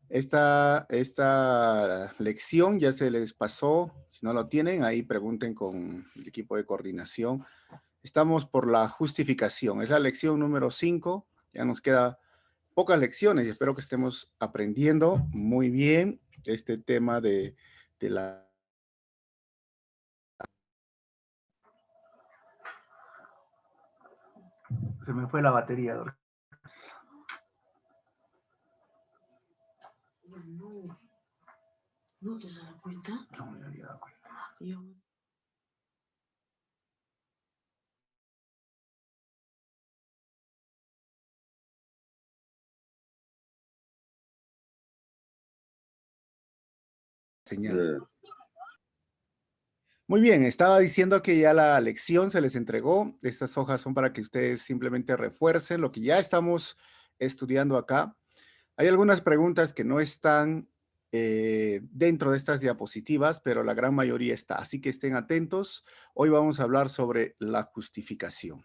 Esta lección ya se les pasó. Si no lo tienen, ahí pregunten con el equipo de coordinación. Estamos por la justificación. Es la lección número 5. Ya nos queda pocas lecciones y espero que estemos aprendiendo muy bien este tema de la... Se me fue la batería, Dorcas. ¿No te has dado cuenta? No me había dado cuenta. Yo... Señal. Muy bien, estaba diciendo que ya la lección se les entregó. Estas hojas son para que ustedes simplemente refuercen lo que ya estamos estudiando acá. Hay algunas preguntas que no están dentro de estas diapositivas, pero la gran mayoría está, así que estén atentos. Hoy vamos a hablar sobre la justificación.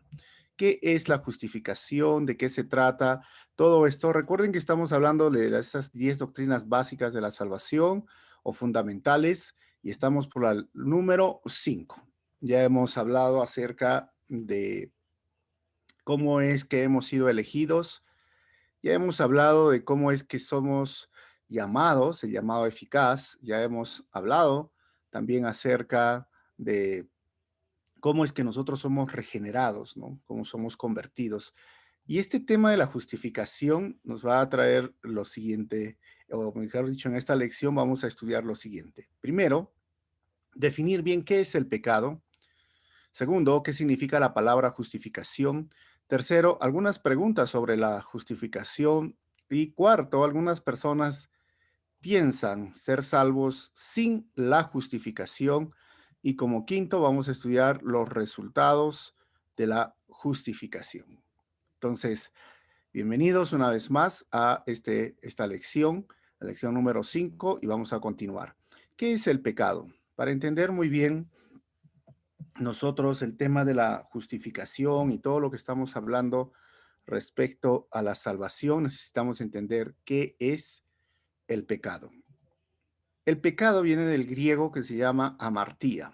¿Qué es la justificación? ¿De qué se trata? Todo esto. Recuerden que estamos hablando de esas 10 doctrinas básicas de la salvación o fundamentales y estamos por la número 5. Ya hemos hablado acerca de cómo es que hemos sido elegidos. Ya hemos hablado de cómo es que somos llamados, el llamado eficaz. Ya hemos hablado también acerca de cómo es que nosotros somos regenerados, ¿no? Cómo somos convertidos. Y este tema de la justificación nos va a traer lo siguiente, o mejor dicho, en esta lección vamos a estudiar lo siguiente. Primero, definir bien qué es el pecado. Segundo, qué significa la palabra justificación. Tercero, algunas preguntas sobre la justificación. Y cuarto, algunas personas piensan ser salvos sin la justificación. Y como quinto, vamos a estudiar los resultados de la justificación. Entonces, bienvenidos una vez más a esta lección, la lección número 5, y vamos a continuar. ¿Qué es el pecado? Para entender muy bien nosotros el tema de la justificación y todo lo que estamos hablando respecto a la salvación, necesitamos entender qué es el pecado. El pecado viene del griego que se llama amartía.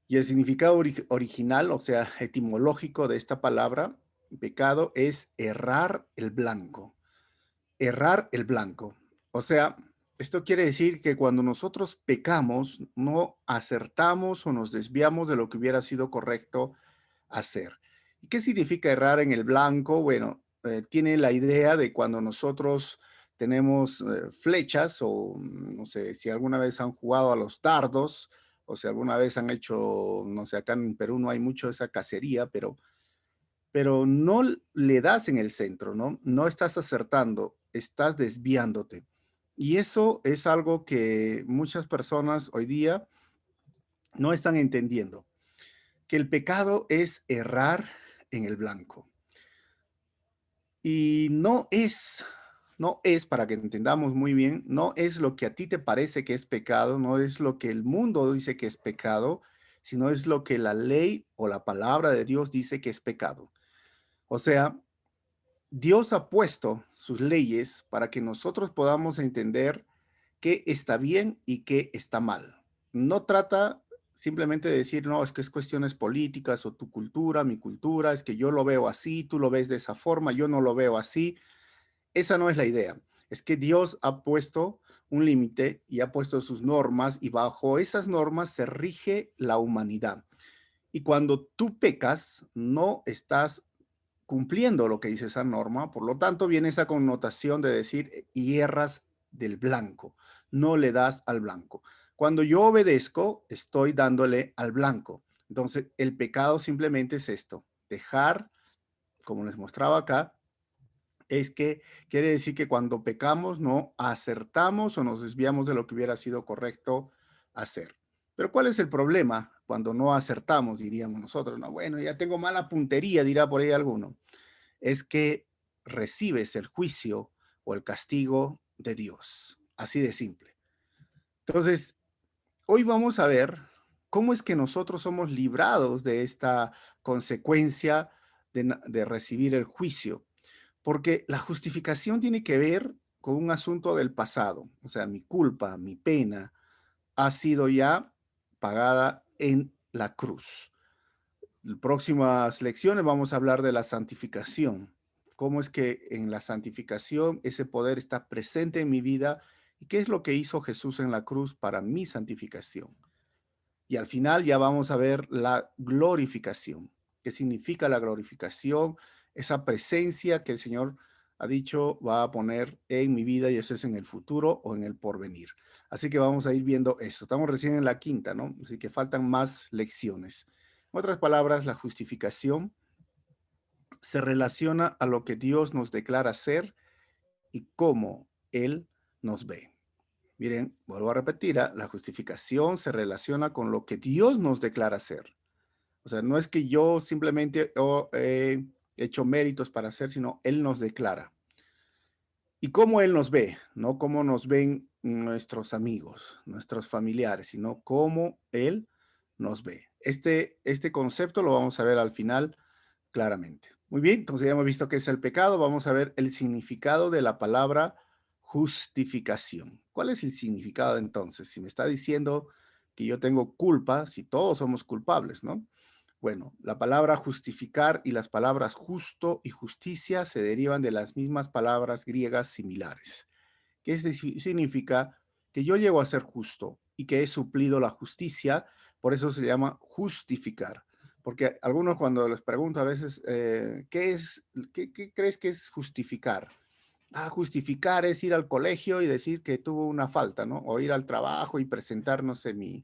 Y el significado original, o sea, etimológico de esta palabra, pecado, es errar el blanco. Errar el blanco. O sea, esto quiere decir que cuando nosotros pecamos, no acertamos o nos desviamos de lo que hubiera sido correcto hacer. ¿Y qué significa errar en el blanco? Bueno, tiene la idea de cuando nosotros tenemos flechas o no sé, si alguna vez han jugado a los dardos o si alguna vez han hecho, no sé, acá en Perú no hay mucho esa cacería, pero no le das en el centro, ¿no? No estás acertando, estás desviándote. Y eso es algo que muchas personas hoy día no están entendiendo, que el pecado es errar en el blanco. Y no es, para que entendamos muy bien, no es lo que a ti te parece que es pecado, no es lo que el mundo dice que es pecado, sino es lo que la ley o la palabra de Dios dice que es pecado. O sea, Dios ha puesto sus leyes para que nosotros podamos entender qué está bien y qué está mal. No trata simplemente de decir, no, es que es cuestiones políticas o tu cultura, mi cultura, es que yo lo veo así, tú lo ves de esa forma, yo no lo veo así. Esa no es la idea. Es que Dios ha puesto un límite y ha puesto sus normas y bajo esas normas se rige la humanidad. Y cuando tú pecas, no estás cumpliendo lo que dice esa norma, por lo tanto viene esa connotación de decir hierras del blanco, no le das al blanco. Cuando yo obedezco, estoy dándole al blanco. Entonces, el pecado simplemente es esto, dejar, como les mostraba acá, es que quiere decir que cuando pecamos no acertamos o nos desviamos de lo que hubiera sido correcto hacer. Pero ¿cuál es el problema cuando no acertamos, diríamos nosotros? No, bueno, ya tengo mala puntería, dirá por ahí alguno. Es que recibes el juicio o el castigo de Dios. Así de simple. Entonces, hoy vamos a ver cómo es que nosotros somos librados de esta consecuencia de recibir el juicio. Porque la justificación tiene que ver con un asunto del pasado. O sea, mi culpa, mi pena ha sido ya pagada en la cruz. En próximas lecciones vamos a hablar de la santificación. Cómo es que en la santificación ese poder está presente en mi vida y qué es lo que hizo Jesús en la cruz para mi santificación. Y al final ya vamos a ver la glorificación. ¿Qué significa la glorificación? Esa presencia que el Señor ha dicho va a poner en mi vida, y eso es en el futuro o en el porvenir. Así que vamos a ir viendo eso. Estamos recién en la quinta, ¿no? Así que faltan más lecciones. En otras palabras, la justificación se relaciona a lo que Dios nos declara ser y cómo Él nos ve. Miren, vuelvo a repetir, la justificación se relaciona con lo que Dios nos declara ser. O sea, no es que yo simplemente he hecho méritos para hacer, sino Él nos declara. Y cómo Él nos ve, no cómo nos ven nuestros amigos, nuestros familiares, sino cómo Él nos ve. Este concepto lo vamos a ver al final claramente. Muy bien, entonces ya hemos visto qué es el pecado. Vamos a ver el significado de la palabra justificación. ¿Cuál es el significado entonces? Si me está diciendo que yo tengo culpa, si todos somos culpables, ¿no? Bueno, la palabra justificar y las palabras justo y justicia se derivan de las mismas palabras griegas similares, que significa que yo llego a ser justo y que he suplido la justicia, por eso se llama justificar. Porque algunos cuando les pregunto a veces, ¿qué crees que es justificar? Ah, justificar es ir al colegio y decir que tuvo una falta, ¿no? O ir al trabajo y presentar, no sé, mi,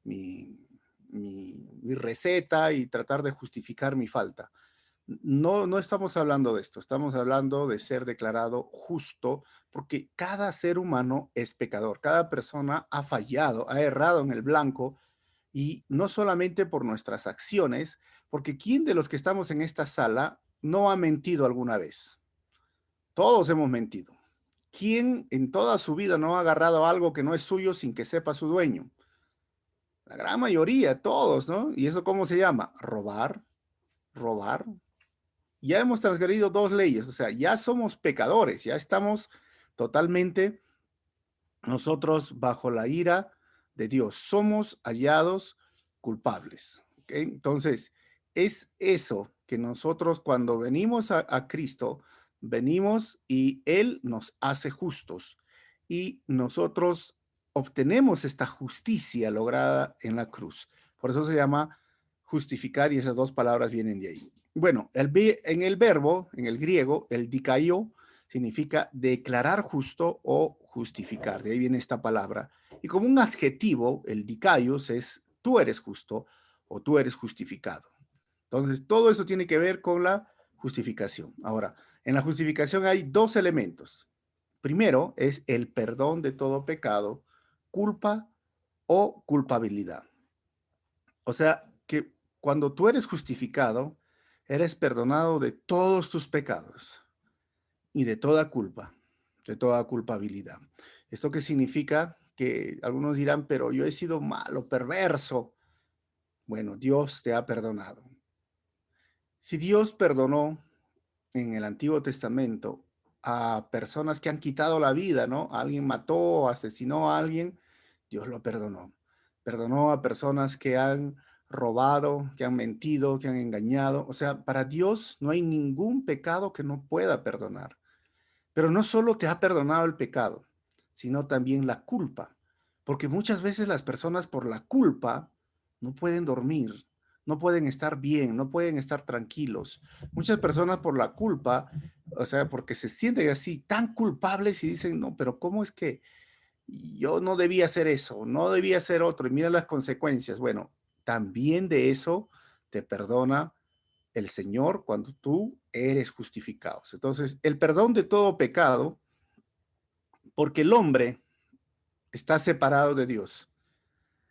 mi receta y tratar de justificar mi falta. No, no estamos hablando de esto, estamos hablando de ser declarado justo, porque cada ser humano es pecador, cada persona ha fallado, ha errado en el blanco, y no solamente por nuestras acciones, porque ¿quién de los que estamos en esta sala no ha mentido alguna vez? Todos hemos mentido. ¿Quién en toda su vida no ha agarrado algo que no es suyo sin que sepa su dueño? La gran mayoría, todos, ¿no? ¿Y eso cómo se llama? Robar, robar. Ya hemos transgredido dos leyes, o sea, ya somos pecadores, ya estamos totalmente nosotros bajo la ira de Dios. Somos hallados culpables. ¿Ok? Entonces, es eso que nosotros cuando venimos a Cristo, venimos y Él nos hace justos y nosotros obtenemos esta justicia lograda en la cruz. Por eso se llama justificar y esas dos palabras vienen de ahí. Bueno, en el verbo, en el griego, el dikaio, significa declarar justo o justificar. De ahí viene esta palabra. Y como un adjetivo, el dikaios es tú eres justo o tú eres justificado. Entonces, todo eso tiene que ver con la justificación. Ahora, en la justificación hay dos elementos. Primero es el perdón de todo pecado, culpa o culpabilidad. O sea, que cuando tú eres justificado, eres perdonado de todos tus pecados y de toda culpa, de toda culpabilidad. ¿Esto qué significa? Que algunos dirán, pero yo he sido malo, perverso. Bueno, Dios te ha perdonado. Si Dios perdonó en el Antiguo Testamento a personas que han quitado la vida, ¿no? Alguien mató, asesinó a alguien, Dios lo perdonó. Perdonó a personas que han robado, que han mentido, que han engañado. O sea, para Dios no hay ningún pecado que no pueda perdonar. Pero no solo te ha perdonado el pecado, sino también la culpa. Porque muchas veces las personas por la culpa no pueden dormir, no pueden estar bien, no pueden estar tranquilos. Muchas personas por la culpa, o sea, porque se sienten así tan culpables y dicen, no, pero ¿cómo es que yo no debía hacer eso, no debía hacer otro? Y mira las consecuencias. Bueno, también de eso te perdona el Señor cuando tú eres justificado. Entonces, el perdón de todo pecado, porque el hombre está separado de Dios.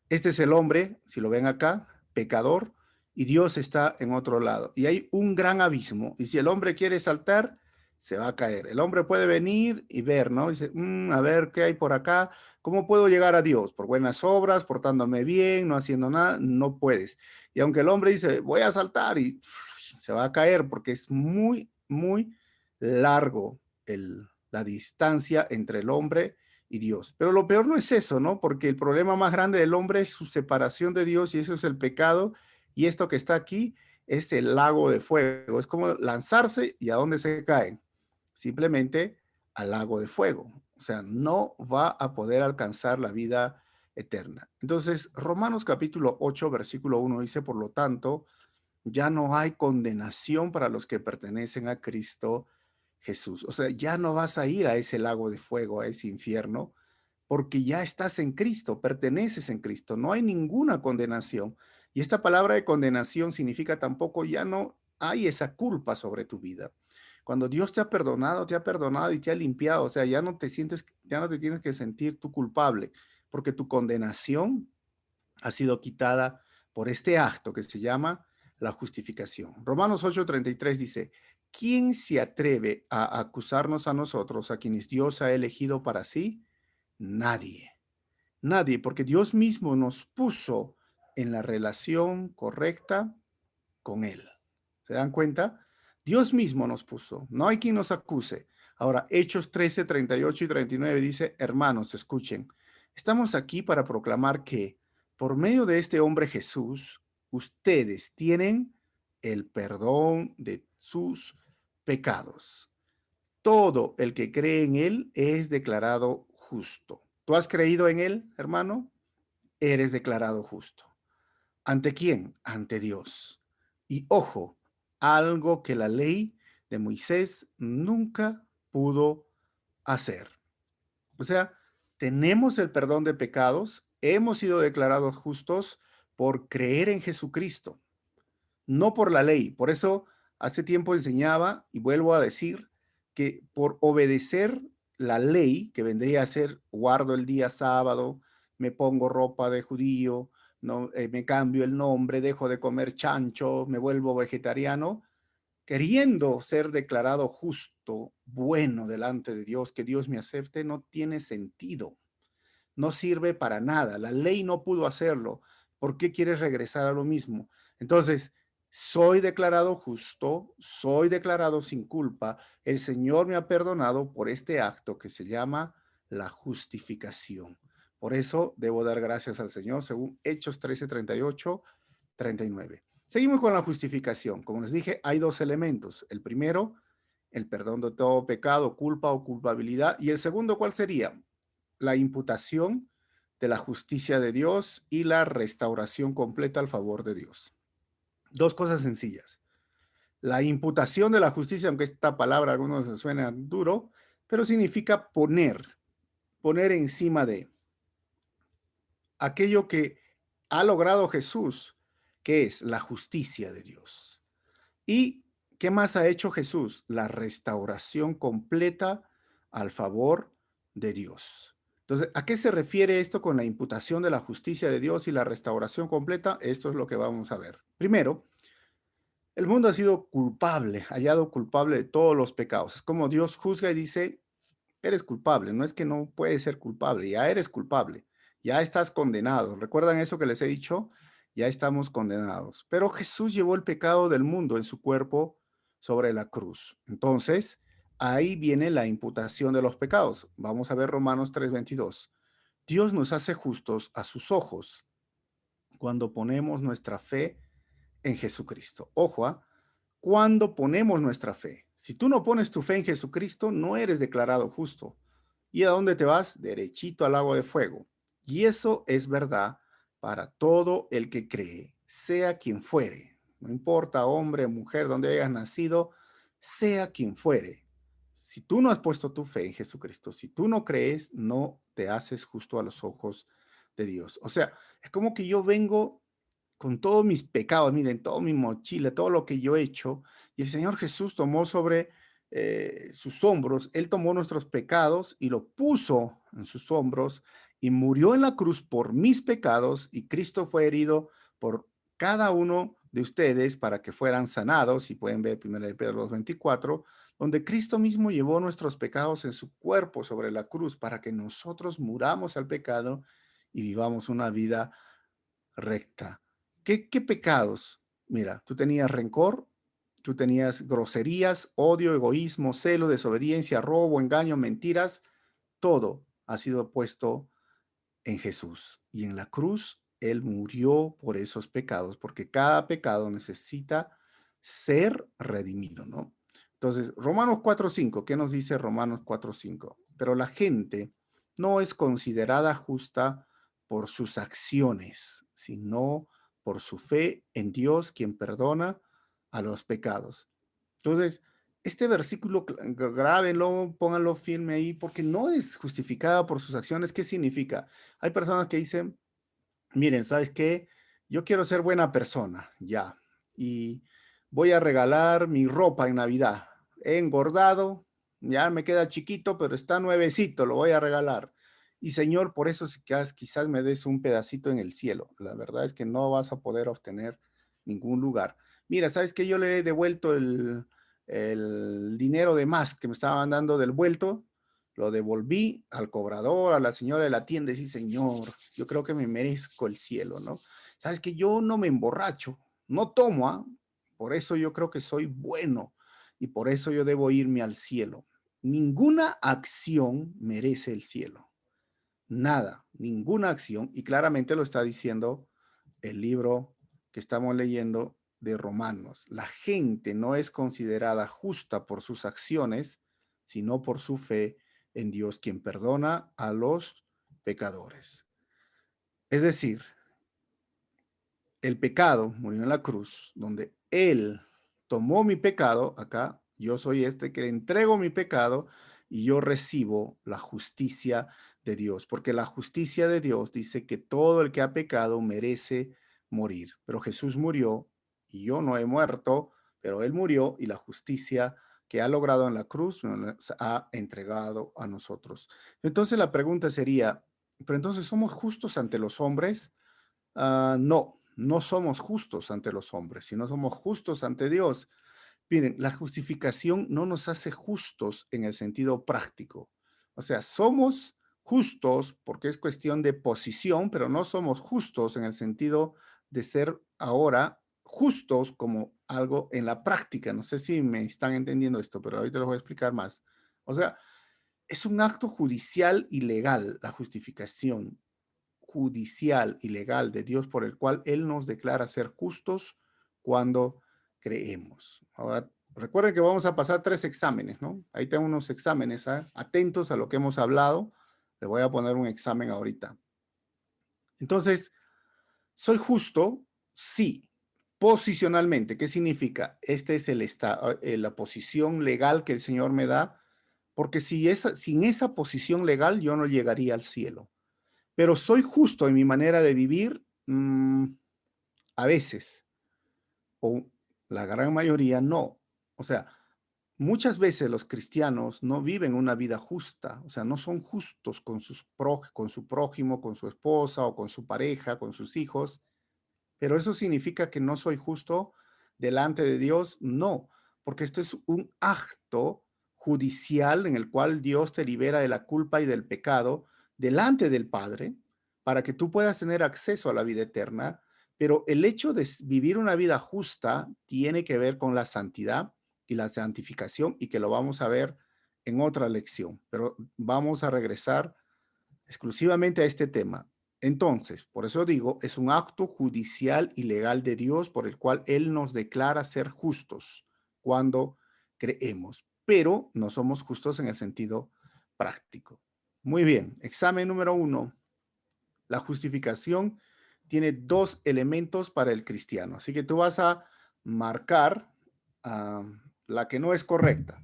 Este es el hombre, si lo ven acá, pecador, y Dios está en otro lado. Y hay un gran abismo. Y si el hombre quiere saltar, se va a caer. El hombre puede venir y ver, ¿no? Dice, a ver qué hay por acá. ¿Cómo puedo llegar a Dios? Por buenas obras, portándome bien, no haciendo nada, no puedes. Y aunque el hombre dice, voy a saltar y se va a caer porque es muy, muy largo la distancia entre el hombre y Dios. Pero lo peor no es eso, ¿no? Porque el problema más grande del hombre es su separación de Dios y eso es el pecado. Y esto que está aquí es el lago de fuego. Es como lanzarse y a dónde se caen. Simplemente al lago de fuego. O sea, no va a poder alcanzar la vida eterna. Entonces, Romanos capítulo 8, versículo 1 dice, por lo tanto, ya no hay condenación para los que pertenecen a Cristo Jesús. O sea, ya no vas a ir a ese lago de fuego, a ese infierno, porque ya estás en Cristo, perteneces en Cristo. No hay ninguna condenación. Y esta palabra de condenación significa tampoco ya no hay esa culpa sobre tu vida. Cuando Dios te ha perdonado y te ha limpiado, o sea, ya no te sientes, ya no te tienes que sentir tú culpable, porque tu condenación ha sido quitada por este acto que se llama la justificación. Romanos 8:33 dice, ¿quién se atreve a acusarnos a nosotros, a quienes Dios ha elegido para sí? Nadie. Nadie, porque Dios mismo nos puso en la relación correcta con Él. ¿Se dan cuenta? Dios mismo nos puso. No hay quien nos acuse. Ahora, Hechos 13, 38 y 39 dice, hermanos, escuchen, estamos aquí para proclamar que por medio de este hombre Jesús, ustedes tienen el perdón de sus pecados. Todo el que cree en Él es declarado justo. ¿Tú has creído en Él, hermano? Eres declarado justo. ¿Ante quién? Ante Dios. Y ojo, algo que la ley de Moisés nunca pudo hacer. O sea, tenemos el perdón de pecados, hemos sido declarados justos por creer en Jesucristo, no por la ley. Por eso hace tiempo enseñaba y vuelvo a decir que por obedecer la ley, que vendría a ser guardo el día sábado, me pongo ropa de judío, no, me cambio el nombre, dejo de comer chancho, me vuelvo vegetariano, queriendo ser declarado justo, bueno delante de Dios, que Dios me acepte, no tiene sentido, no sirve para nada. La ley no pudo hacerlo. ¿Por qué quieres regresar a lo mismo? Entonces, soy declarado justo, soy declarado sin culpa. El Señor me ha perdonado por este acto que se llama la justificación. Por eso debo dar gracias al Señor, según Hechos 13, 38, 39. Seguimos con la justificación. Como les dije, hay dos elementos. El primero, el perdón de todo pecado, culpa o culpabilidad. Y el segundo, ¿cuál sería? La imputación de la justicia de Dios y la restauración completa al favor de Dios. Dos cosas sencillas. La imputación de la justicia, aunque esta palabra a algunos les suena duro, pero significa poner encima de aquello que ha logrado Jesús, que es la justicia de Dios. ¿Y qué más ha hecho Jesús? La restauración completa al favor de Dios. Entonces, ¿a qué se refiere esto con la imputación de la justicia de Dios y la restauración completa? Esto es lo que vamos a ver. Primero, el mundo ha sido culpable, hallado culpable de todos los pecados. Es como Dios juzga y dice, eres culpable, no es que no puedes ser culpable, ya eres culpable, ya estás condenado. ¿Recuerdan eso que les he dicho? Ya estamos condenados. Pero Jesús llevó el pecado del mundo en su cuerpo sobre la cruz. Entonces, ahí viene la imputación de los pecados. Vamos a ver Romanos 3:22. Dios nos hace justos a sus ojos cuando ponemos nuestra fe en Jesucristo. Ojo, cuando ponemos nuestra fe. Si tú no pones tu fe en Jesucristo, no eres declarado justo. ¿Y a dónde te vas? Derechito al lago de fuego. Y eso es verdad para todo el que cree, sea quien fuere. No importa, hombre, mujer, donde hayas nacido, sea quien fuere. Si tú no has puesto tu fe en Jesucristo, si tú no crees, no te haces justo a los ojos de Dios. O sea, es como que yo vengo con todos mis pecados, miren, todo mi mochila, todo lo que yo he hecho, y el Señor Jesús tomó sobre sus hombros, Él tomó nuestros pecados y lo puso en sus hombros y murió en la cruz por mis pecados y Cristo fue herido por cada uno de ustedes para que fueran sanados, y pueden ver 1 Pedro 2:24, donde Cristo mismo llevó nuestros pecados en su cuerpo sobre la cruz para que nosotros muramos al pecado y vivamos una vida recta. ¿Qué pecados? Mira, tú tenías rencor, Tú tenías groserías, odio, egoísmo, celo, desobediencia, robo, engaño, mentiras. Todo ha sido puesto en Jesús. Y en la cruz, Él murió por esos pecados, porque cada pecado necesita ser redimido, ¿no? Entonces, Romanos 4:5, ¿qué nos dice Romanos 4:5? Pero la gente no es considerada justa por sus acciones, sino por su fe en Dios, quien perdona a los pecados. Entonces, este versículo, grábenlo, pónganlo firme ahí, porque no es justificada por sus acciones. ¿Qué significa? Hay personas que dicen, miren, ¿sabes qué? Yo quiero ser buena persona, ya, y voy a regalar mi ropa en Navidad. He engordado, ya me queda chiquito, pero está nuevecito, lo voy a regalar. Y Señor, por eso quizás me des un pedacito en el cielo. La verdad es que no vas a poder obtener ningún lugar. Mira, ¿sabes qué? Yo le he devuelto el dinero de más que me estaban dando del vuelto, lo devolví al cobrador, a la señora de la tienda, y sí, señor, yo creo que me merezco el cielo, ¿no? Sabes que yo no me emborracho, no tomo, ¿ah? Por eso yo creo que soy bueno y por eso yo debo irme al cielo. Ninguna acción merece el cielo. Nada, ninguna acción, y claramente lo está diciendo el libro que estamos leyendo de Romanos. La gente no es considerada justa por sus acciones, sino por su fe en Dios, quien perdona a los pecadores. Es decir, el pecado murió en la cruz, donde Él tomó mi pecado, acá yo soy este que le entrego mi pecado y yo recibo la justicia de Dios, porque la justicia de Dios dice que todo el que ha pecado merece morir, pero Jesús murió y yo no he muerto, pero Él murió y la justicia que ha logrado en la cruz nos ha entregado a nosotros. Entonces la pregunta sería, ¿pero entonces somos justos ante los hombres? No, no somos justos ante los hombres, sino somos justos ante Dios. Miren, la justificación no nos hace justos en el sentido práctico. O sea, somos justos porque es cuestión de posición, pero no somos justos en el sentido de ser ahora justos como algo en la práctica. No sé si me están entendiendo esto, pero ahorita les voy a explicar más. O sea, es un acto judicial y legal la justificación judicial y legal de Dios por el cual Él nos declara ser justos cuando creemos. Ahora, recuerden que vamos a pasar 3 exámenes, ¿no? Ahí tengo unos exámenes, ¿eh? Atentos a lo que hemos hablado. Le voy a poner un examen ahorita. Entonces, ¿soy justo? Sí. Posicionalmente, ¿qué significa? Este es la posición legal que el Señor me da, porque sin esa posición legal yo no llegaría al cielo. Pero soy justo en mi manera de vivir, a veces, o la gran mayoría no. O sea, muchas veces los cristianos no viven una vida justa, o sea, no son justos con su prójimo, con su esposa o con su pareja, con sus hijos, pero eso significa que no soy justo delante de Dios, no, porque esto es un acto judicial en el cual Dios te libera de la culpa y del pecado delante del Padre para que tú puedas tener acceso a la vida eterna, pero el hecho de vivir una vida justa tiene que ver con la santidad y la santificación y que lo vamos a ver en otra lección, pero vamos a regresar exclusivamente a este tema. Entonces, por eso digo, es un acto judicial y legal de Dios por el cual Él nos declara ser justos cuando creemos, pero no somos justos en el sentido práctico. Muy bien, examen número 1. La justificación tiene 2 elementos para el cristiano, así que tú vas a marcar la que no es correcta.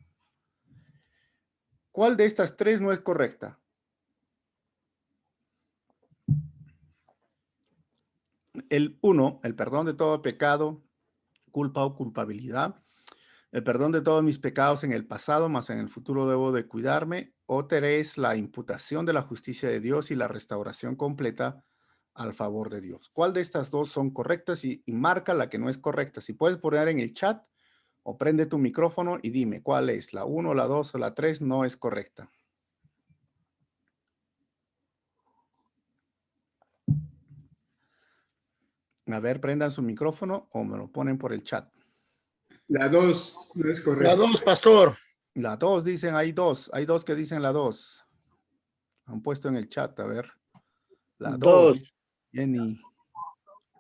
¿Cuál de estas 3 no es correcta? El 1, el perdón de todo pecado, culpa o culpabilidad. El perdón de todos mis pecados en el pasado, mas en el futuro debo de cuidarme. O 3, la imputación de la justicia de Dios y la restauración completa al favor de Dios. ¿Cuál de estas 2 son correctas? Y marca la que no es correcta. Si puedes poner en el chat o prende tu micrófono y dime cuál es, la 1, la 2 o la 3 no es correcta. A ver, prendan su micrófono o me lo ponen por el chat. La 2 no es La correcta. 2, pastor. La 2 dicen, hay dos que dicen la 2. Han puesto en el chat, a ver. La 2, 2. Jenny.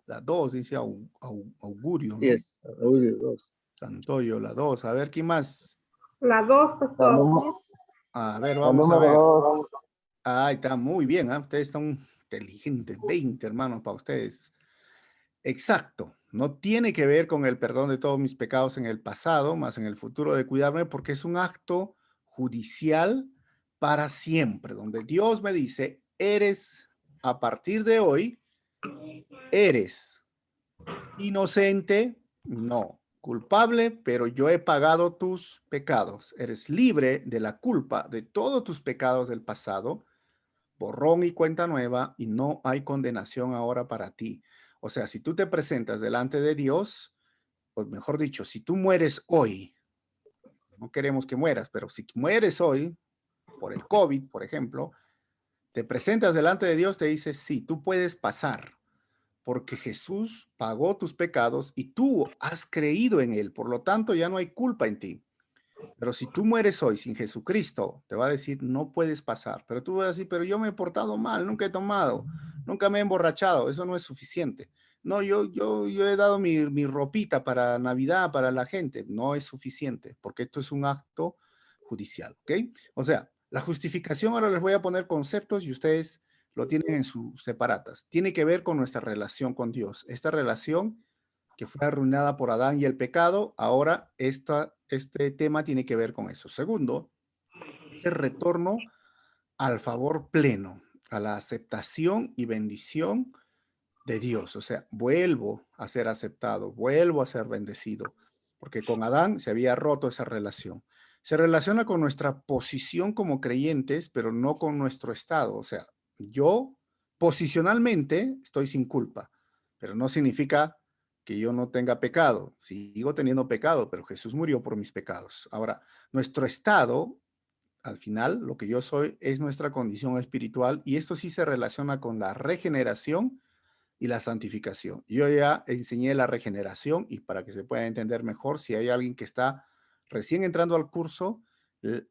La 2 dice Augurio, Sí ¿no? es. Augurio 2. Santoyo, la 2. A ver, ¿quién más? La 2, pastor. A ver, La vamos a número ver. 2. Ahí está, muy bien, ¿eh? Ustedes son inteligentes. 20, hermanos, para ustedes. Exacto. No tiene que ver con el perdón de todos mis pecados en el pasado, más en el futuro de cuidarme, porque es un acto judicial para siempre, donde Dios me dice, eres, a partir de hoy, eres inocente, no, culpable, pero yo he pagado tus pecados. Eres libre de la culpa de todos tus pecados del pasado, borrón y cuenta nueva, y no hay condenación ahora para ti. O sea, si tú te presentas delante de Dios, pues mejor dicho, si tú mueres hoy, no queremos que mueras, pero si mueres hoy, por el COVID, por ejemplo, te presentas delante de Dios, te dice, sí, tú puedes pasar, porque Jesús pagó tus pecados y tú has creído en Él, por lo tanto ya no hay culpa en ti. Pero si tú mueres hoy sin Jesucristo, te va a decir, no puedes pasar. Pero tú vas a decir, pero yo me he portado mal, nunca he tomado, nunca me he emborrachado, eso no es suficiente. No, yo he dado mi ropita para Navidad, para la gente. No es suficiente, porque esto es un acto judicial, ¿ok? O sea, la justificación, ahora les voy a poner conceptos y ustedes lo tienen en sus separatas. Tiene que ver con nuestra relación con Dios. Esta relación que fue arruinada por Adán y el pecado, ahora este tema tiene que ver con eso. Segundo, es el retorno al favor pleno, a la aceptación y bendición de Dios. O sea, vuelvo a ser aceptado, vuelvo a ser bendecido, porque con Adán se había roto esa relación. Se relaciona con nuestra posición como creyentes, pero no con nuestro estado. O sea, yo posicionalmente estoy sin culpa, pero no significa que yo no tenga pecado. Sigo teniendo pecado, pero Jesús murió por mis pecados. Ahora, nuestro estado, al final, lo que yo soy es nuestra condición espiritual, y esto sí se relaciona con la regeneración y la santificación. Yo ya enseñé la regeneración, y para que se pueda entender mejor, si hay alguien que está recién entrando al curso,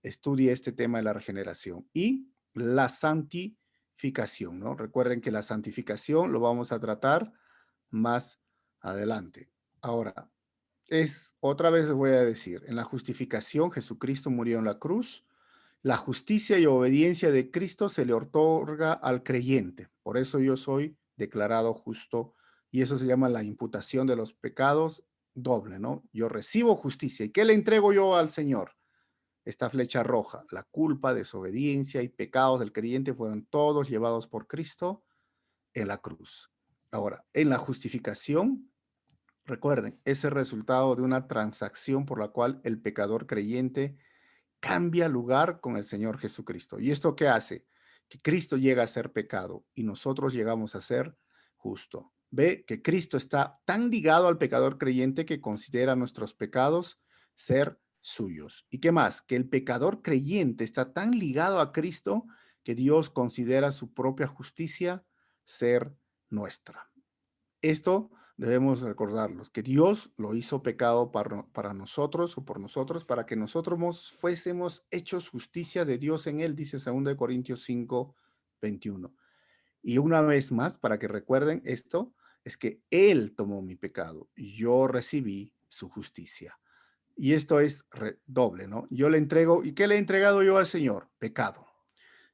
estudie este tema de la regeneración y la santificación, ¿no? Recuerden que la santificación lo vamos a tratar más adelante. Ahora, otra vez les voy a decir, en la justificación Jesucristo murió en la cruz. La justicia y obediencia de Cristo se le otorga al creyente. Por eso yo soy declarado justo, y eso se llama la imputación de los pecados doble, ¿no? Yo recibo justicia. ¿Y qué le entrego yo al Señor? Esta flecha roja. La culpa, desobediencia y pecados del creyente fueron todos llevados por Cristo en la cruz. Ahora, en la justificación, recuerden, es el resultado de una transacción por la cual el pecador creyente cambia lugar con el Señor Jesucristo. ¿Y esto qué hace? Que Cristo llega a ser pecado y nosotros llegamos a ser justo. Ve que Cristo está tan ligado al pecador creyente que considera nuestros pecados ser suyos. ¿Y qué más? Que el pecador creyente está tan ligado a Cristo que Dios considera su propia justicia ser nuestra. Esto debemos recordarlos, que Dios lo hizo pecado para nosotros o por nosotros, para que nosotros fuésemos hechos justicia de Dios en él, dice 2 Corintios 5, 21. Y una vez más, para que recuerden esto, es que Él tomó mi pecado y yo recibí su justicia. Y esto es doble, ¿no? Yo le entrego, ¿y qué le he entregado yo al Señor? Pecado.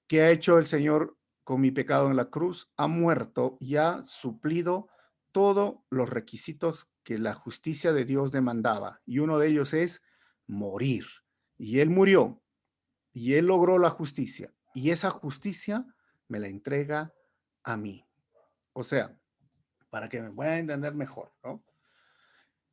¿Qué ha hecho el Señor con mi pecado en la cruz? Ha muerto y ha suplido todos los requisitos que la justicia de Dios demandaba. Y uno de ellos es morir. Y Él murió y Él logró la justicia. Y esa justicia me la entrega a mí. O sea, para que me puedan entender mejor, ¿no?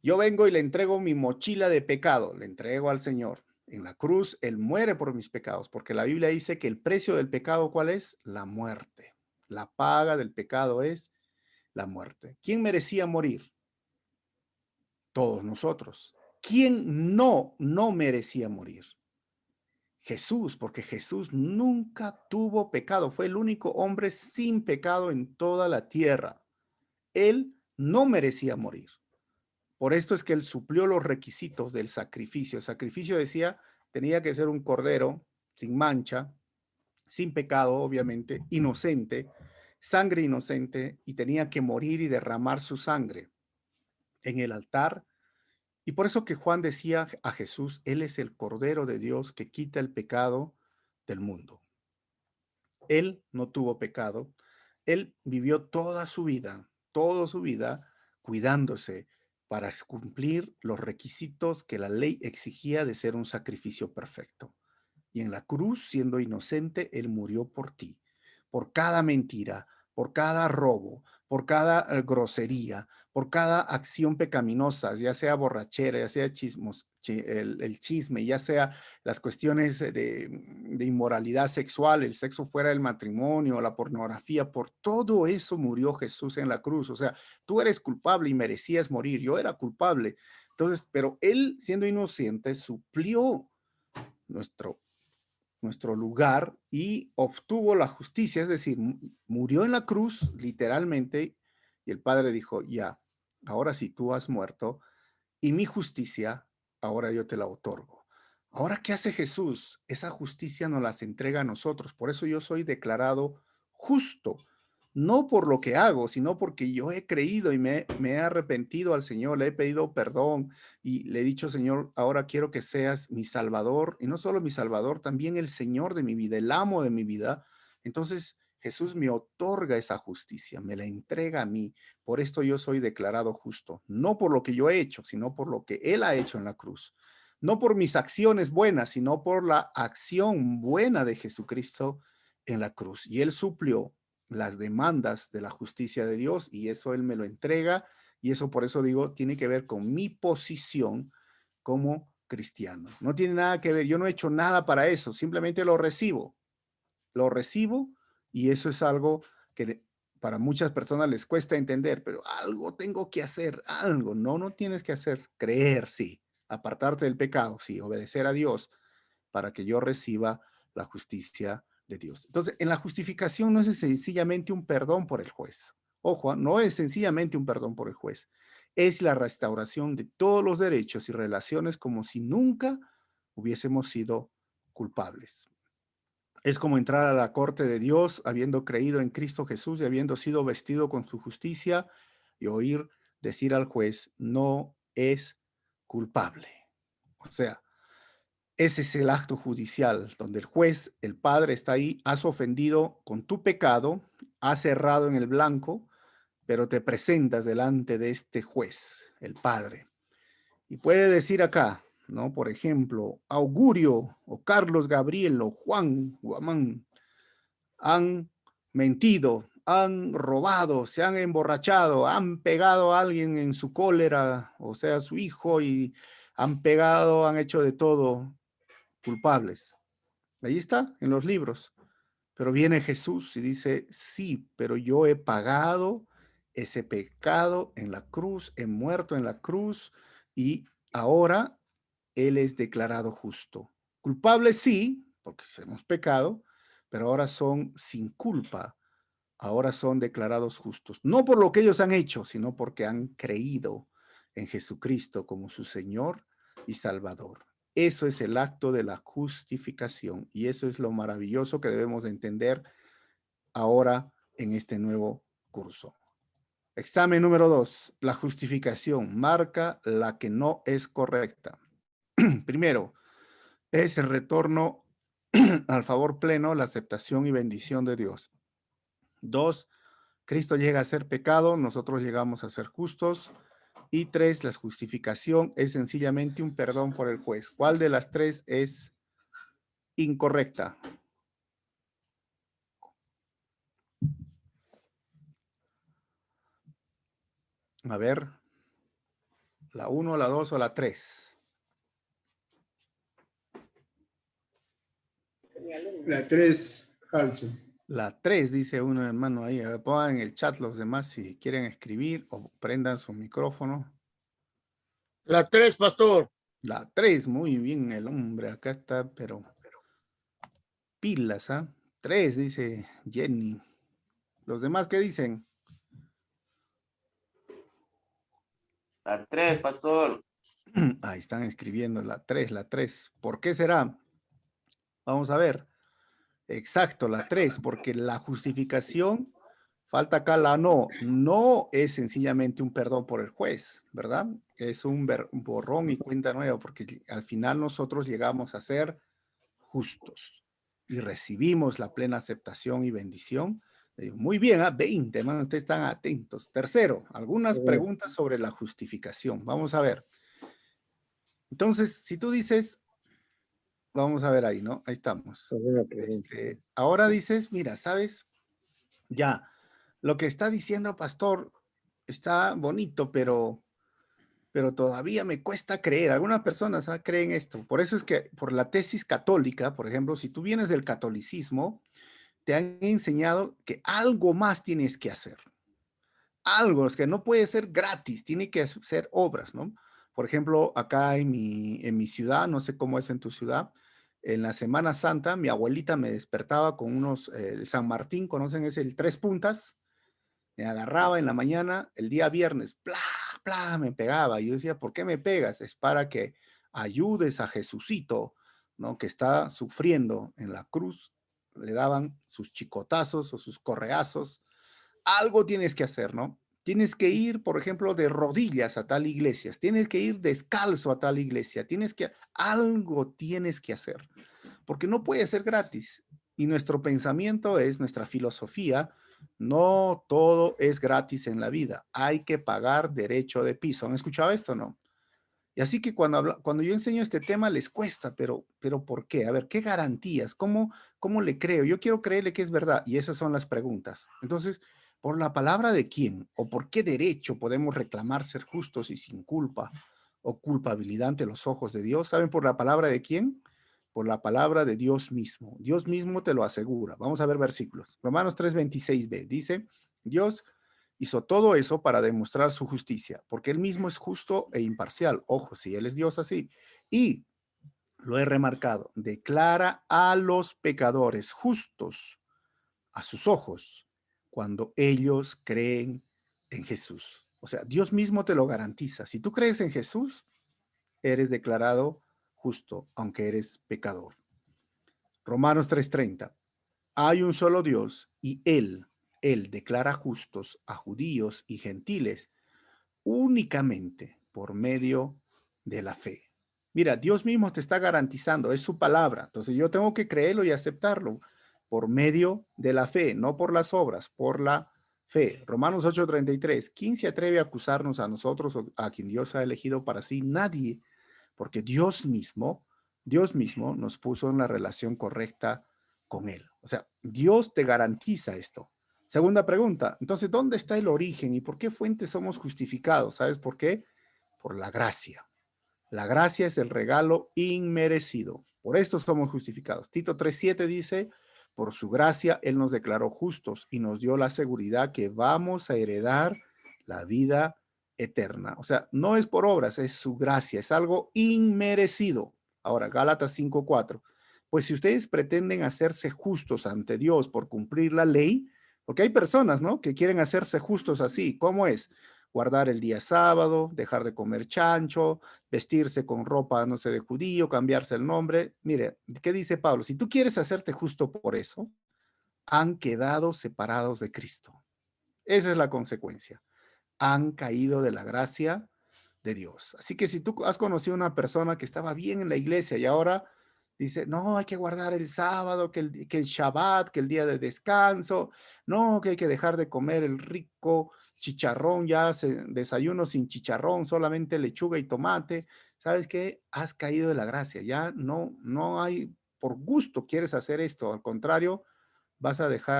Yo vengo y le entrego mi mochila de pecado, le entrego al Señor. En la cruz, Él muere por mis pecados, porque la Biblia dice que el precio del pecado, ¿cuál es? La muerte. La paga del pecado es la muerte. ¿Quién merecía morir? Todos nosotros. ¿Quién no merecía morir? Jesús, porque Jesús nunca tuvo pecado. Fue el único hombre sin pecado en toda la tierra. Él no merecía morir. Por esto es que él suplió los requisitos del sacrificio. El sacrificio decía, tenía que ser un cordero sin mancha, sin pecado, obviamente, inocente, sangre inocente, y tenía que morir y derramar su sangre en el altar. Y por eso que Juan decía a Jesús, Él es el Cordero de Dios que quita el pecado del mundo. Él no tuvo pecado. Él vivió toda su vida, cuidándose para cumplir los requisitos que la ley exigía de ser un sacrificio perfecto. Y en la cruz, siendo inocente, Él murió por ti, por cada mentira, por cada robo, por cada grosería, por cada acción pecaminosa, ya sea borrachera, ya sea el chisme, ya sea las cuestiones de inmoralidad sexual, el sexo fuera del matrimonio, la pornografía. Por todo eso murió Jesús en la cruz. O sea, tú eres culpable y merecías morir. Yo era culpable. Entonces, pero Él, siendo inocente, suplió nuestro lugar y obtuvo la justicia, es decir, murió en la cruz literalmente, y el Padre dijo, ya, ahora sí tú has muerto y mi justicia ahora yo te la otorgo. Ahora, ¿qué hace Jesús? Esa justicia nos las entrega a nosotros. Por eso yo soy declarado justo, no por lo que hago, sino porque yo he creído y me he arrepentido al Señor, le he pedido perdón y le he dicho, Señor, ahora quiero que seas mi Salvador, y no solo mi Salvador, también el Señor de mi vida, el amo de mi vida. Entonces, Jesús me otorga esa justicia, me la entrega a mí. Por esto yo soy declarado justo, no por lo que yo he hecho, sino por lo que Él ha hecho en la cruz. No por mis acciones buenas, sino por la acción buena de Jesucristo en la cruz. Y Él suplió las demandas de la justicia de Dios y eso Él me lo entrega. Y eso, por eso digo, tiene que ver con mi posición como cristiano. No tiene nada que ver, yo no he hecho nada para eso, simplemente lo recibo, y eso es algo que para muchas personas les cuesta entender, pero algo tengo que hacer, algo. No, no tienes que hacer, creer, sí, apartarte del pecado, sí, obedecer a Dios para que yo reciba la justicia de Dios. Entonces, en la justificación no es sencillamente un perdón por el juez. Ojo, no es sencillamente un perdón por el juez. Es la restauración de todos los derechos y relaciones como si nunca hubiésemos sido culpables. Es como entrar a la corte de Dios habiendo creído en Cristo Jesús y habiendo sido vestido con su justicia y oír decir al juez, no es culpable. O sea, ese es el acto judicial donde el juez, el padre está ahí, has ofendido con tu pecado, has errado en el blanco, pero te presentas delante de este juez, el padre. Y puede decir acá, ¿no? Por ejemplo, Augurio o Carlos Gabriel o Juan Guamán han mentido, han robado, se han emborrachado, han pegado a alguien en su cólera, o sea, su hijo, y han pegado, han hecho de todo, culpables. Ahí está, en los libros. Pero viene Jesús y dice, sí, pero yo he pagado ese pecado en la cruz, he muerto en la cruz y ahora Él es declarado justo. Culpables sí, porque hemos pecado, pero ahora son sin culpa, ahora son declarados justos. No por lo que ellos han hecho, sino porque han creído en Jesucristo como su Señor y Salvador. Eso es el acto de la justificación y eso es lo maravilloso que debemos de entender ahora en este nuevo curso. Examen número 2. La justificación marca la que no es correcta. Primero, es el retorno al favor pleno, la aceptación y bendición de Dios. 2. Cristo llega a ser pecado, nosotros llegamos a ser justos. Y 3, la justificación es sencillamente un perdón por el juez. ¿Cuál de las tres es incorrecta? A ver, la 1, la 2 o la 3. La 3, falso. La 3, dice uno hermano ahí. Pongan en el chat los demás si quieren escribir o prendan su micrófono. La 3, pastor. La 3, muy bien el hombre. Acá está, pero pilas, ¿ah? 3, dice Jenny. ¿Los demás qué dicen? La 3, pastor. Ahí están escribiendo la 3, la 3. ¿Por qué será? Vamos a ver. Exacto, la 3, porque la justificación, falta acá la no. No es sencillamente un perdón por el juez, ¿verdad? Es un borrón y cuenta nueva, porque al final nosotros llegamos a ser justos y recibimos la plena aceptación y bendición. Muy bien, 20, hermano, ustedes están atentos. Tercero, algunas preguntas sobre la justificación. Vamos a ver. Entonces, si tú dices, vamos a ver ahí, ¿no? Ahí estamos. Ahora dices, mira, ¿sabes? Ya, lo que está diciendo pastor está bonito, pero todavía me cuesta creer. Algunas personas creen esto. Por eso es que por la tesis católica, por ejemplo, si tú vienes del catolicismo, te han enseñado que algo más tienes que hacer. Algo, es que no puede ser gratis, tiene que ser obras, ¿no? Por ejemplo, acá en mi ciudad, no sé cómo es en tu ciudad, en la Semana Santa, mi abuelita me despertaba con unos, San Martín, ¿conocen? Es el tres puntas, me agarraba en la mañana, el día viernes, ¡plá, plá! Me pegaba. Y yo decía, ¿por qué me pegas? Es para que ayudes a Jesucito, ¿no? Que está sufriendo en la cruz. Le daban sus chicotazos o sus correazos. Algo tienes que hacer, ¿no? Tienes que ir, por ejemplo, de rodillas a tal iglesia, tienes que ir descalzo a tal iglesia, algo tienes que hacer, porque no puede ser gratis. Y nuestro pensamiento es, nuestra filosofía, no todo es gratis en la vida, hay que pagar derecho de piso. ¿Han escuchado esto o no? Y así que cuando yo enseño este tema les cuesta, pero ¿por qué? A ver, ¿qué garantías? ¿Cómo le creo? Yo quiero creerle que es verdad y esas son las preguntas. Entonces, ¿por la palabra de quién o por qué derecho podemos reclamar ser justos y sin culpa o culpabilidad ante los ojos de Dios? ¿Saben por la palabra de quién? Por la palabra de Dios mismo. Dios mismo te lo asegura. Vamos a ver versículos. Romanos 3:26b dice, Dios hizo todo eso para demostrar su justicia, porque él mismo es justo e imparcial. Ojo, si él es Dios así. Y lo he remarcado, declara a los pecadores justos a sus ojos cuando ellos creen en Jesús. O sea, Dios mismo te lo garantiza. Si tú crees en Jesús, eres declarado justo, aunque eres pecador. Romanos 3:30. Hay un solo Dios y Él declara justos a judíos y gentiles únicamente por medio de la fe. Mira, Dios mismo te está garantizando, es su palabra. Entonces yo tengo que creerlo y aceptarlo por medio de la fe, no por las obras, por la fe. Romanos 8:33. ¿Quién se atreve a acusarnos a nosotros o a quien Dios ha elegido para sí? Nadie, porque Dios mismo nos puso en la relación correcta con Él. O sea, Dios te garantiza esto. Segunda pregunta, entonces, ¿dónde está el origen y por qué fuente somos justificados? ¿Sabes por qué? Por la gracia. La gracia es el regalo inmerecido. Por esto somos justificados. Tito 3:7 dice, por su gracia Él nos declaró justos y nos dio la seguridad que vamos a heredar la vida eterna. O sea, no es por obras, es su gracia, es algo inmerecido. Ahora, Gálatas 5:4. Pues si ustedes pretenden hacerse justos ante Dios por cumplir la ley, porque hay personas, ¿no? Que quieren hacerse justos así. ¿Cómo es? Guardar el día sábado, dejar de comer chancho, vestirse con ropa, no sé, de judío, cambiarse el nombre. Mire, ¿qué dice Pablo? Si tú quieres hacerte justo por eso, han quedado separados de Cristo. Esa es la consecuencia. Han caído de la gracia de Dios. Así que si tú has conocido a una persona que estaba bien en la iglesia y ahora dice, no, hay que guardar el sábado, que el Shabbat, que el día de descanso, no, que hay que dejar de comer el rico chicharrón, ya desayuno sin chicharrón, solamente lechuga y tomate. ¿Sabes qué? Has caído de la gracia, ya no hay, por gusto quieres hacer esto, al contrario,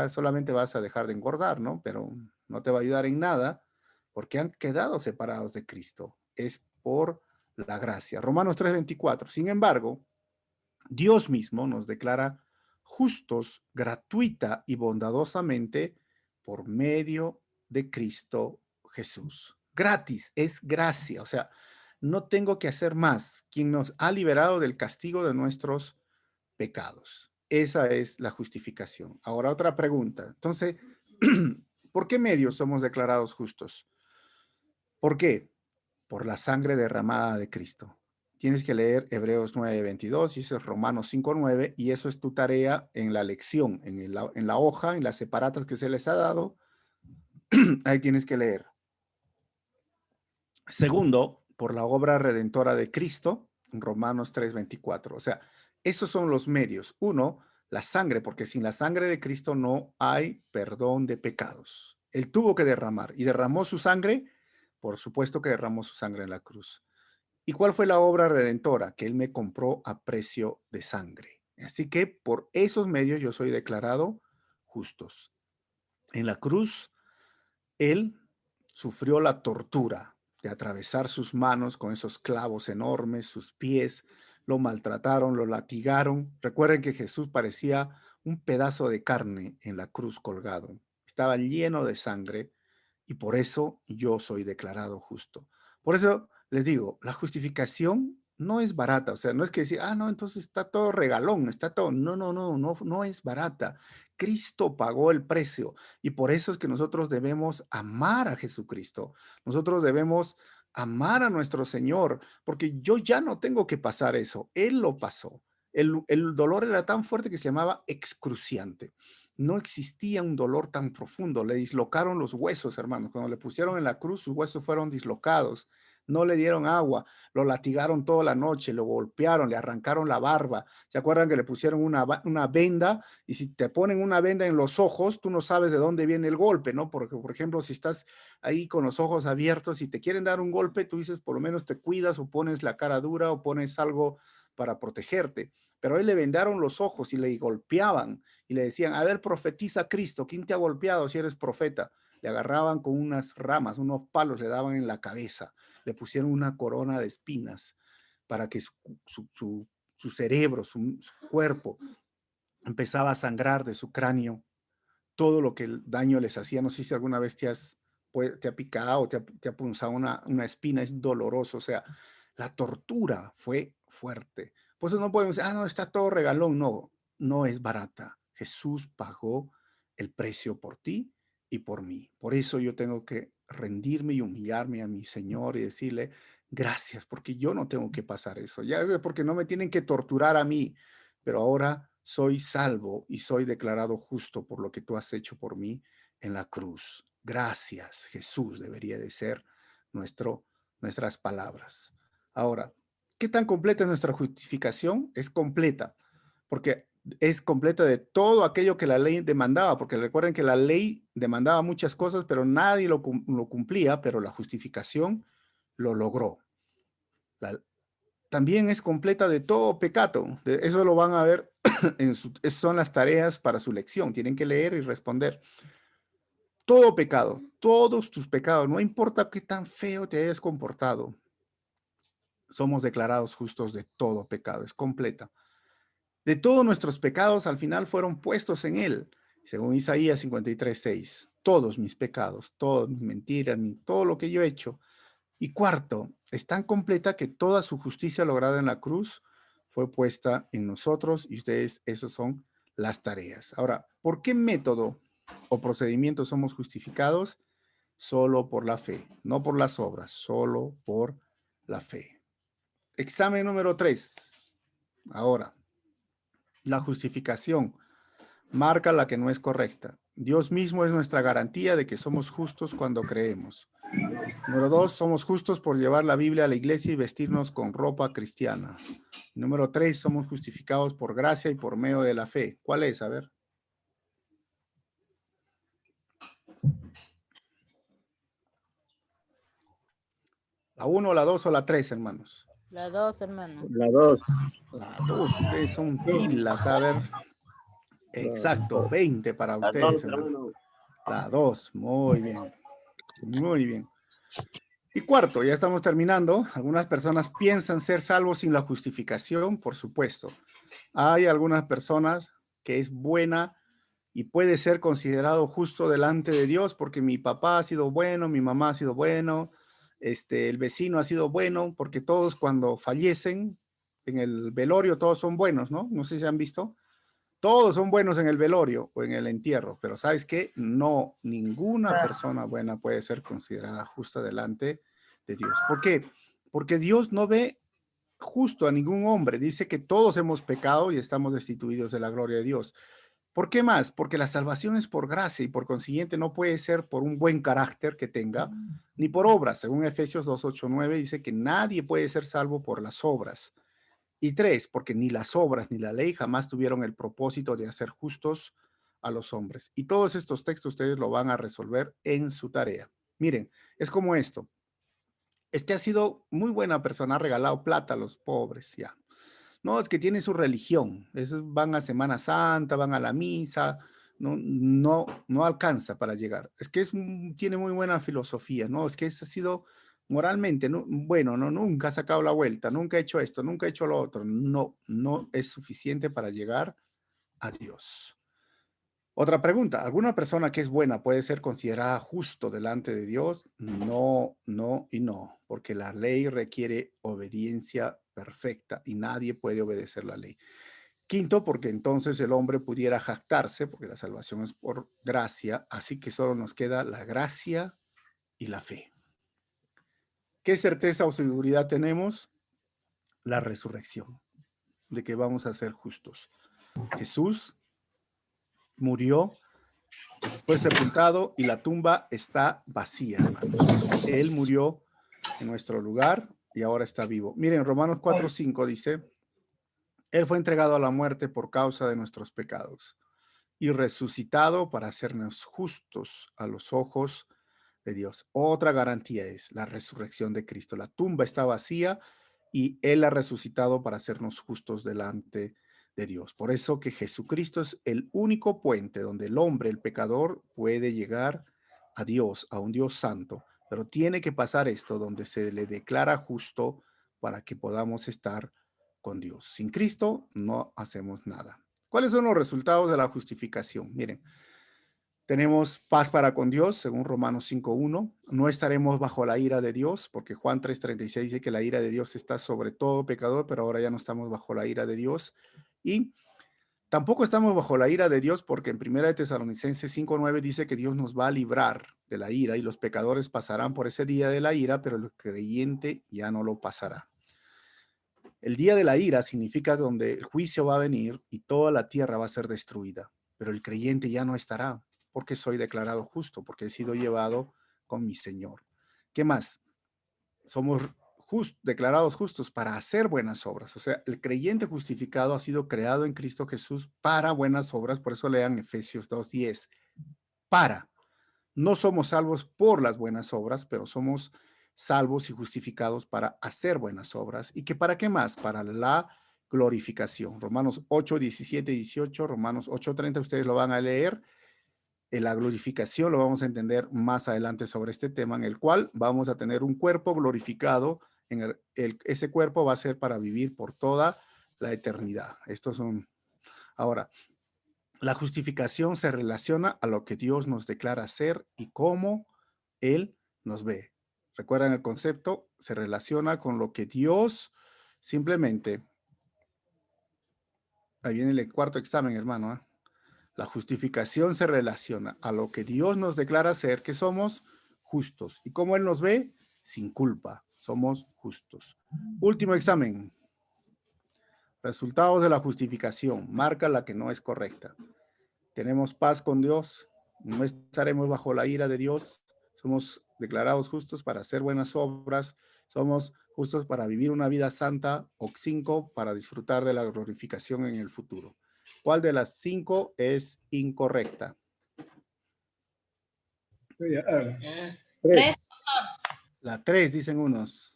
solamente vas a dejar de engordar, ¿no? Pero no te va a ayudar en nada porque han quedado separados de Cristo. Es por la gracia. Romanos 3:24. Sin embargo, Dios mismo nos declara justos gratuita y bondadosamente por medio de Cristo Jesús. Gratis, es gracia. O sea, no tengo que hacer más. Quien nos ha liberado del castigo de nuestros pecados. Esa es la justificación. Ahora otra pregunta. Entonces, ¿por qué medios somos declarados justos? ¿Por qué? por la sangre derramada de Cristo. Tienes que leer Hebreos 9:22 y eso es Romanos 5:9 y eso es tu tarea en la lección, en la hoja, en las separatas que se les ha dado. Ahí tienes que leer. Segundo, por la obra redentora de Cristo, Romanos 3:24. O sea, esos son los medios. Uno, la sangre, porque sin la sangre de Cristo no hay perdón de pecados. Él tuvo que derramar y derramó su sangre, por supuesto que derramó su sangre en la cruz. ¿Y cuál fue la obra redentora? Que Él me compró a precio de sangre. Así que por esos medios yo soy declarado justos. En la cruz, Él sufrió la tortura de atravesar sus manos con esos clavos enormes, sus pies, lo maltrataron, lo latigaron. Recuerden que Jesús parecía un pedazo de carne en la cruz colgado. Estaba lleno de sangre y por eso yo soy declarado justo. Por eso les digo, la justificación no es barata, o sea, no es que decir, ah, no, entonces está todo regalón, está todo, no es barata. Cristo pagó el precio y por eso es que nosotros debemos amar a Jesucristo. Nosotros debemos amar a nuestro Señor, porque yo ya no tengo que pasar eso, Él lo pasó. El dolor era tan fuerte que se llamaba excruciante. No existía un dolor tan profundo. Le dislocaron los huesos, hermanos. Cuando le pusieron en la cruz, sus huesos fueron dislocados. No le dieron agua, lo latigaron toda la noche, lo golpearon, le arrancaron la barba. ¿Se acuerdan que le pusieron una venda? Y si te ponen una venda en los ojos, tú no sabes de dónde viene el golpe, ¿no? Porque, por ejemplo, si estás ahí con los ojos abiertos y te quieren dar un golpe, tú dices, por lo menos te cuidas o pones la cara dura o pones algo para protegerte. Pero a él le vendaron los ojos y le golpeaban y le decían, a ver, profetiza Cristo, ¿quién te ha golpeado si eres profeta? Le agarraban con unas ramas, unos palos, le daban en la cabeza, le pusieron una corona de espinas para que su cerebro, su cuerpo empezaba a sangrar de su cráneo, todo lo que el daño les hacía. No sé si alguna vez te ha picado o te ha punzado una espina, es doloroso, o sea, la tortura fue fuerte. Por eso no podemos decir, ah, no, está todo regalón. No, no es barata. Jesús pagó el precio por ti y por mí. Por eso yo tengo que rendirme y humillarme a mi Señor y decirle, gracias, porque yo no tengo que pasar eso. Ya es porque no me tienen que torturar a mí, pero ahora soy salvo y soy declarado justo por lo que tú has hecho por mí en la cruz. Gracias, Jesús, debería de ser nuestras palabras. Ahora, ¿qué tan completa es nuestra justificación? Es completa, porque es completa de todo aquello que la ley demandaba, porque recuerden que la ley demandaba muchas cosas, pero nadie lo cumplía, pero la justificación lo logró. También es completa de todo pecado. Eso lo van a ver, esas son las tareas para su lección. Tienen que leer y responder. Todo pecado, todos tus pecados, no importa qué tan feo te hayas comportado, somos declarados justos de todo pecado, es completa. De todos nuestros pecados al final fueron puestos en él, según Isaías 53:6. Todos mis pecados, todas mis mentiras, todo lo que yo he hecho. Y cuarto, es tan completa que toda su justicia lograda en la cruz fue puesta en nosotros y ustedes, esos son las tareas. Ahora, ¿por qué método o procedimiento somos justificados? Solo por la fe, no por las obras, solo por la fe. Examen número 3. Ahora, la justificación marca la que no es correcta. Dios mismo es nuestra garantía de que somos justos cuando creemos. Número 2, somos justos por llevar la Biblia a la iglesia y vestirnos con ropa cristiana. Número 3, somos justificados por gracia y por medio de la fe. ¿Cuál es? A ver. ¿La 1, la 2 o la 3, hermanos? La 2, hermano. La 2. La 2, ustedes son pilas, a ver. Exacto, 20 para ustedes, hermano. La 2, muy bien. Muy bien. Y cuarto, ya estamos terminando. Algunas personas piensan ser salvos sin la justificación, por supuesto. Hay algunas personas que es buena y puede ser considerado justo delante de Dios porque mi papá ha sido bueno, mi mamá ha sido bueno, el vecino ha sido bueno, porque todos cuando fallecen en el velorio todos son buenos, ¿no? No sé si han visto. Todos son buenos en el velorio o en el entierro, pero ¿sabes qué? No, ninguna persona buena puede ser considerada justa delante de Dios. ¿Por qué? Porque Dios no ve justo a ningún hombre. Dice que todos hemos pecado y estamos destituidos de la gloria de Dios. ¿Por qué más? Porque la salvación es por gracia y por consiguiente no puede ser por un buen carácter que tenga, ni por obras. Según Efesios 2, 8, 9 dice que nadie puede ser salvo por las obras. Y 3, porque ni las obras ni la ley jamás tuvieron el propósito de hacer justos a los hombres. Y todos estos textos ustedes lo van a resolver en su tarea. Miren, es como esto. Es que ha sido muy buena persona, ha regalado plata a los pobres, ya. No, es que tiene su religión. Esos van a Semana Santa, van a la misa. No alcanza para llegar. Es que tiene muy buena filosofía, ¿no? Es que eso ha sido moralmente, no, bueno, no, nunca ha sacado la vuelta, nunca ha hecho esto, nunca ha hecho lo otro. No es suficiente para llegar a Dios. Otra pregunta, ¿alguna persona que es buena puede ser considerada justo delante de Dios? No, no y no, porque la ley requiere obediencia perfecta y nadie puede obedecer la ley. Quinto, porque entonces el hombre pudiera jactarse, porque la salvación es por gracia, así que solo nos queda la gracia y la fe. ¿Qué certeza o seguridad tenemos? La resurrección, de que vamos a ser justos. Jesús murió, fue sepultado y la tumba está vacía, hermanos, porque Él murió en nuestro lugar y ahora está vivo. Miren, Romanos 4:5 dice, Él fue entregado a la muerte por causa de nuestros pecados y resucitado para hacernos justos a los ojos de Dios. Otra garantía es la resurrección de Cristo. La tumba está vacía y Él ha resucitado para hacernos justos delante de Dios. Por eso que Jesucristo es el único puente donde el hombre, el pecador, puede llegar a Dios, a un Dios santo. Pero tiene que pasar esto donde se le declara justo para que podamos estar con Dios. Sin Cristo no hacemos nada. ¿Cuáles son los resultados de la justificación? Miren, tenemos paz para con Dios, según Romanos 5:1. No estaremos bajo la ira de Dios, porque Juan 3:36 dice que la ira de Dios está sobre todo pecador, pero ahora ya no estamos bajo la ira de Dios. Y tampoco estamos bajo la ira de Dios, porque en 1 de Tesalonicenses 5:9 dice que Dios nos va a librar de la ira y los pecadores pasarán por ese día de la ira, pero el creyente ya no lo pasará. El día de la ira significa donde el juicio va a venir y toda la tierra va a ser destruida, pero el creyente ya no estará, porque soy declarado justo, porque he sido llevado con mi Señor. ¿Qué más? Somos declarados justos para hacer buenas obras. O sea, el creyente justificado ha sido creado en Cristo Jesús para buenas obras. Por eso lean Efesios 2:10. Para. No somos salvos por las buenas obras, pero somos salvos y justificados para hacer buenas obras. ¿Y que para qué más? Para la glorificación. Romanos 8:17-18, Romanos 8:30, ustedes lo van a leer. En la glorificación lo vamos a entender más adelante sobre este tema, en el cual vamos a tener un cuerpo glorificado. Ese cuerpo va a ser para vivir por toda la eternidad. Estos son... Ahora, la justificación se relaciona a lo que Dios nos declara ser y cómo Él nos ve. ¿Recuerdan el concepto? Se relaciona con lo que Dios simplemente... Ahí viene el cuarto examen, hermano. La justificación se relaciona a lo que Dios nos declara ser, que somos justos. ¿Y cómo Él nos ve? Sin culpa. Somos justos. Último examen. Resultados de la justificación. Marca la que no es correcta. Tenemos paz con Dios. No estaremos bajo la ira de Dios. Somos declarados justos para hacer buenas obras. Somos justos para vivir una vida santa. O 5, para disfrutar de la glorificación en el futuro. ¿Cuál de las 5 es incorrecta? 3. La 3, dicen unos.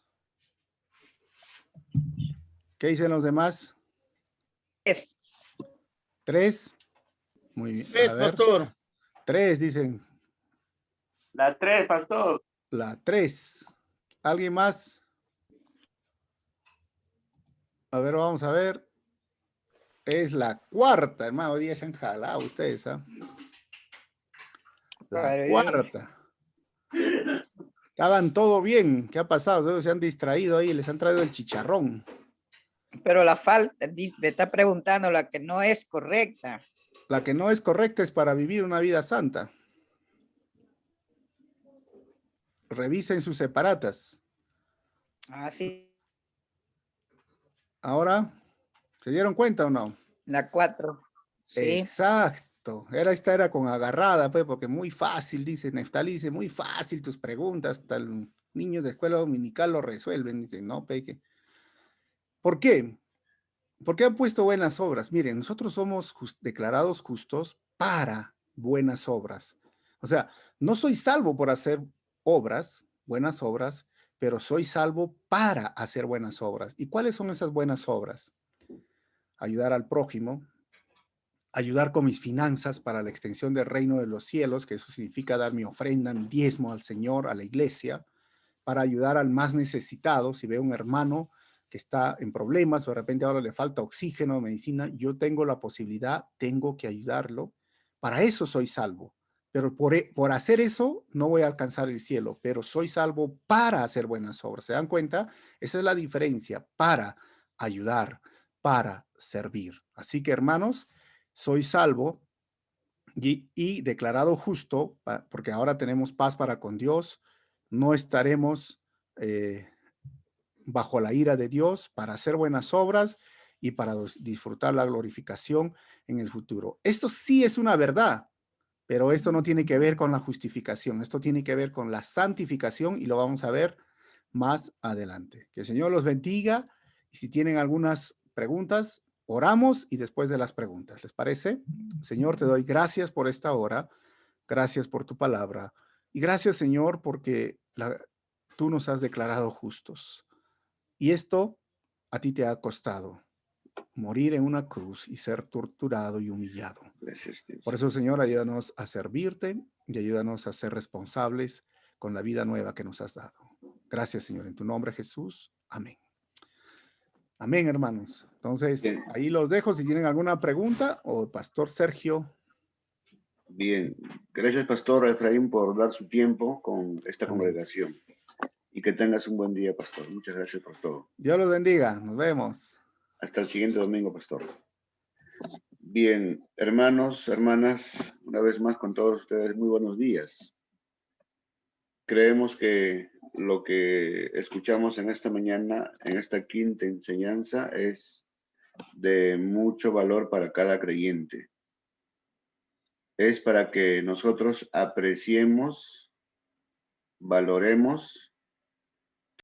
¿Qué dicen los demás? 3. Muy bien. 3, pastor. 3 dicen. La 3, pastor. La 3. ¿Alguien más? A ver, vamos a ver. Es la 4, hermano. Hoy día se han jalado ustedes, ¿ah? La 4. Estaban todo bien. ¿Qué ha pasado? Ustedes se han distraído ahí, les han traído el chicharrón. Pero la falta, me está preguntando la que no es correcta. La que no es correcta es para vivir una vida santa. Revisen sus separatas. Ah, sí, Ahora, ¿se dieron cuenta o no? la 4. Sí. Exacto. Esta era con agarrada, pues, porque muy fácil, dice Neftalí, dice, muy fácil tus preguntas, hasta los niños de escuela dominical lo resuelven, dice, no, peque. ¿Por qué? ¿Por qué han puesto buenas obras? Miren, nosotros somos declarados justos para buenas obras. O sea, no soy salvo por hacer obras, buenas obras, pero soy salvo para hacer buenas obras. ¿Y cuáles son esas buenas obras? Ayudar al prójimo, ayudar con mis finanzas para la extensión del reino de los cielos, que eso significa dar mi ofrenda, mi diezmo al Señor, a la iglesia, para ayudar al más necesitado. Si veo un hermano que está en problemas o de repente ahora le falta oxígeno, medicina, yo tengo la posibilidad, tengo que ayudarlo. Para eso soy salvo. Pero por hacer eso no voy a alcanzar el cielo, pero soy salvo para hacer buenas obras. ¿Se dan cuenta? Esa es la diferencia, para ayudar, para servir. Así que hermanos, soy salvo y declarado justo, porque ahora tenemos paz para con Dios, no estaremos bajo la ira de Dios para hacer buenas obras y para disfrutar la glorificación en el futuro. Esto sí es una verdad, pero esto no tiene que ver con la justificación, esto tiene que ver con la santificación y lo vamos a ver más adelante. Que el Señor los bendiga y si tienen algunas preguntas, oramos y después de las preguntas, ¿les parece? Señor, te doy gracias por esta hora, gracias por tu palabra y gracias, Señor, porque tú nos has declarado justos. Y esto a ti te ha costado morir en una cruz y ser torturado y humillado. Gracias, Dios. Por eso, Señor, ayúdanos a servirte y ayúdanos a ser responsables con la vida nueva que nos has dado. Gracias, Señor, en tu nombre, Jesús. Amén. Amén, hermanos. Entonces, Bien. ahí los dejo si tienen alguna pregunta o Pastor Sergio. Bien, gracias Pastor Efraín por dar su tiempo con esta Amén. congregación. Y que tengas un buen día, Pastor. Muchas gracias por todo. Dios los bendiga. Nos vemos. Hasta el siguiente domingo, Pastor. Bien, hermanos, hermanas, una vez más con todos ustedes, muy buenos días. Creemos que lo que escuchamos en esta mañana, en esta quinta enseñanza, es de mucho valor para cada creyente. Es para que nosotros apreciemos, valoremos